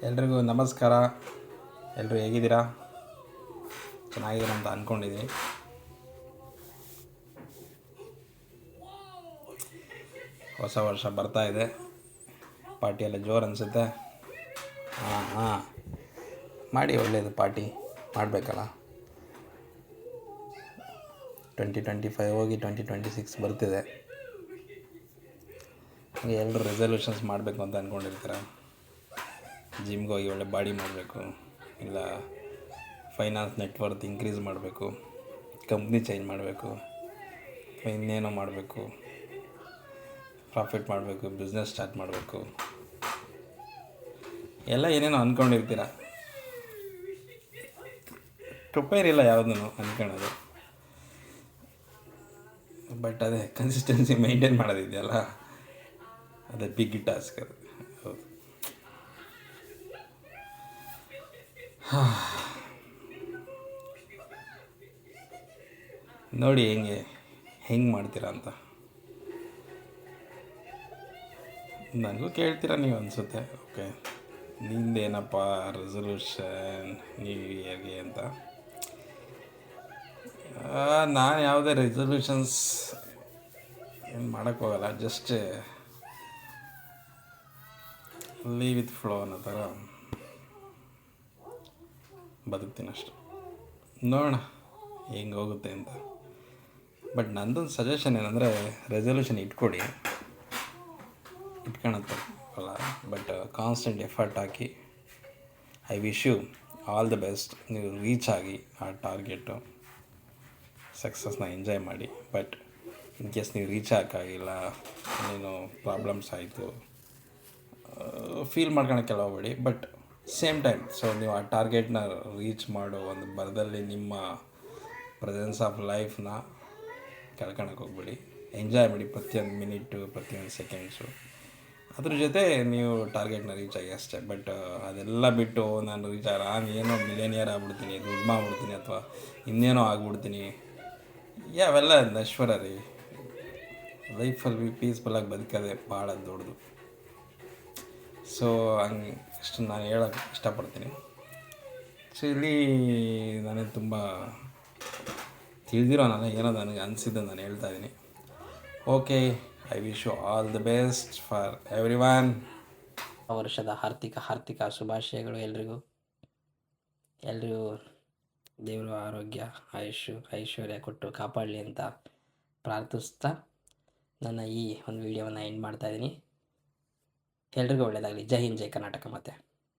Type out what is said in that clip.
ಎಲ್ರಿಗೂ ನಮಸ್ಕಾರ. ಎಲ್ಲರೂ ಹೇಗಿದ್ದೀರಾ? ಚೆನ್ನಾಗಿದ್ದೀರಾ ಅಂತ ಅಂದ್ಕೊಂಡಿದ್ದೀನಿ. ಹೊಸ ವರ್ಷ ಬರ್ತಾ ಇದೆ, ಪಾರ್ಟಿಯೆಲ್ಲ ಜೋರು ಅನಿಸುತ್ತೆ. ಹಾಂ ಮಾಡಿ, ಒಳ್ಳೆಯದು, ಪಾರ್ಟಿ ಮಾಡಬೇಕಲ್ಲ. 2025 ಹೋಗಿ 2026 ಬರ್ತಿದೆ. ಹಾಗೆ ಎಲ್ಲರೂ ರೆಸಲ್ಯೂಷನ್ಸ್ ಮಾಡಬೇಕು ಅಂತ ಅಂದ್ಕೊಂಡಿರ್ತಾರೆ. ಜಿಮ್ಗೆ ಹೋಗಿ ಒಳ್ಳೆ ಬಾಡಿ ಮಾಡಬೇಕು, ಇಲ್ಲ ಫೈನಾನ್ಸ್ ನೆಟ್ವರ್ತ್ ಇನ್ಕ್ರೀಸ್ ಮಾಡಬೇಕು, ಕಂಪ್ನಿ ಚೇಂಜ್ ಮಾಡಬೇಕು, ಇನ್ನೇನೋ ಮಾಡಬೇಕು, ಪ್ರಾಫಿಟ್ ಮಾಡಬೇಕು, ಬಿಸ್ನೆಸ್ ಸ್ಟಾರ್ಟ್ ಮಾಡಬೇಕು, ಎಲ್ಲ ಏನೇನೋ ಅಂದ್ಕೊಂಡಿರ್ತೀರ. ಪ್ರಿಪೇರ್ ಇಲ್ಲ ಯಾವುದೂ ಅಂದ್ಕೊಳ್ಳೋದು. ಬಟ್ ಅದೇ ಕನ್ಸಿಸ್ಟೆನ್ಸಿ ಮೇಂಟೈನ್ ಮಾಡೋದಿದೆಯಲ್ಲ, ಅದೇ ಬಿಗ್ ಟಾಸ್ಕ್ ಅದು. ಹೌದು. ನೋಡಿ ಹೆಂಗೆ ಮಾಡ್ತೀರಾ ಅಂತ. ನನಗೂ ಕೇಳ್ತೀರಾ ನೀವು ಅನಿಸುತ್ತೆ. ಓಕೆ, ನಿಂದೇನಪ್ಪ ರೆಸಲ್ಯೂಷನ್ ನ್ಯೂ ಇಯರ್ಗೆ ಅಂತ. ನಾನು ಯಾವುದೇ ರೆಸಲ್ಯೂಷನ್ಸ್ ಏನು ಮಾಡೋಕ್ಕೋಗಲ್ಲ. ಜಸ್ಟ್ ಲೀವ್ ವಿತ್ ಫ್ಲೋ ಅನ್ನೋ ಥರ ಬದುಕ್ತೀನಿ ಅಷ್ಟೆ. ನೋಡೋಣ ಹೆಂಗೆ ಹೋಗುತ್ತೆ ಅಂತ. ಬಟ್ ನಂದೊಂದು ಸಜೆಷನ್ ಏನಂದರೆ, ರೆಸಲ್ಯೂಷನ್ ಇಟ್ಕೊಳತ್ತೆ ಅಲ್ಲ, ಬಟ್ ಕಾನ್ಸ್ಟೆಂಟ್ ಎಫರ್ಟ್ ಹಾಕಿ. I wish you all the best. ನೀವು ರೀಚ್ ಆಗಿ ಆ ಟಾರ್ಗೆಟು ಸಕ್ಸಸ್ನ ಎಂಜಾಯ್ ಮಾಡಿ. ಬಟ್ ಇನ್ ಕೇಸ್ ನೀವು ರೀಚ್ ಆಗೋಕ್ಕಾಗಿಲ್ಲ, ನೀನು ಪ್ರಾಬ್ಲಮ್ಸ್ ಆಯಿತು, ಫೀಲ್ ಮಾಡ್ಕೊಳಕ್ಕೆಲ್ಲ ಹೋಗ್ಬೇಡಿ. ಬಟ್ ಸೇಮ್ ಟೈಮ್ ನೀವು ಆ ಟಾರ್ಗೆಟ್ನ ರೀಚ್ ಮಾಡೋ ಒಂದು ಬರದಲ್ಲಿ ನಿಮ್ಮ ಪ್ರೆಸೆನ್ಸ್ ಆಫ್ ಲೈಫ್ನ ಕಳ್ಕೊಳಕ್ಕೆ ಹೋಗ್ಬೇಡಿ. ಎಂಜಾಯ್ ಮಾಡಿ ಪ್ರತಿಯೊಂದು ಮಿನಿಟು, ಪ್ರತಿಯೊಂದು ಸೆಕೆಂಡ್ಸು. ಅದ್ರ ಜೊತೆ ನೀವು ಟಾರ್ಗೆಟ್ನ ರೀಚ್ ಆಗಿ ಅಷ್ಟೇ. ಬಟ್ ಅದೆಲ್ಲ ಬಿಟ್ಟು ನಾನು ನಾನು ಏನೋ ಮಿಲಿಯನಿಯರ್ ಆಗ್ಬಿಡ್ತೀನಿ, ದುಡ್ಡು ಮಾಡ್ಬಿಡ್ತೀನಿ, ಅಥವಾ ಇನ್ನೇನೋ ಆಗ್ಬಿಡ್ತೀನಿ, ಅವೆಲ್ಲ ನಶ್ವರ ರೀ. ಲೈಫಲ್ಲಿ ಪೀಸ್ಫುಲ್ಲಾಗಿ ಬದುಕೋದೆ ಭಾಳ ದೊಡ್ಡದು. ಸೊ ಹಂಗೆ ಇಷ್ಟು ನಾನು ಹೇಳೋಕ್ಕೆ ಇಷ್ಟಪಡ್ತೀನಿ. ಸೊ ಇಲ್ಲಿ ನಾನೇ ತುಂಬ ತಿಳಿದಿರೋ ಏನೋ ನನಗೆ ಅನಿಸಿದ್ದು ನಾನು ಹೇಳ್ತಾ ಇದ್ದೀನಿ. Okay, I wish you all the best for everyone. ವರ್ಷದ ಹಾರ್ದಿಕ ಶುಭಾಶಯಗಳು ಎಲ್ರಿಗೂ. ದೇವರು ಆರೋಗ್ಯ, ಐಶ್ವರ್ಯ ಕೊಟ್ಟು ಕಾಪಾಡಲಿ ಅಂತ ಪ್ರಾರ್ಥಿಸ್ತಾ ನನ್ನ ಈ ಒಂದು ವಿಡಿಯೋವನ್ನು ಎಂಡ್ ಮಾಡ್ತಾಯಿದ್ದೀನಿ. ಎಲ್ರಿಗೂ ಒಳ್ಳೆಯದಾಗಲಿ. ಜೈ ಹಿಂದ್, ಜೈ ಕರ್ನಾಟಕ. ಮತ್ತೆ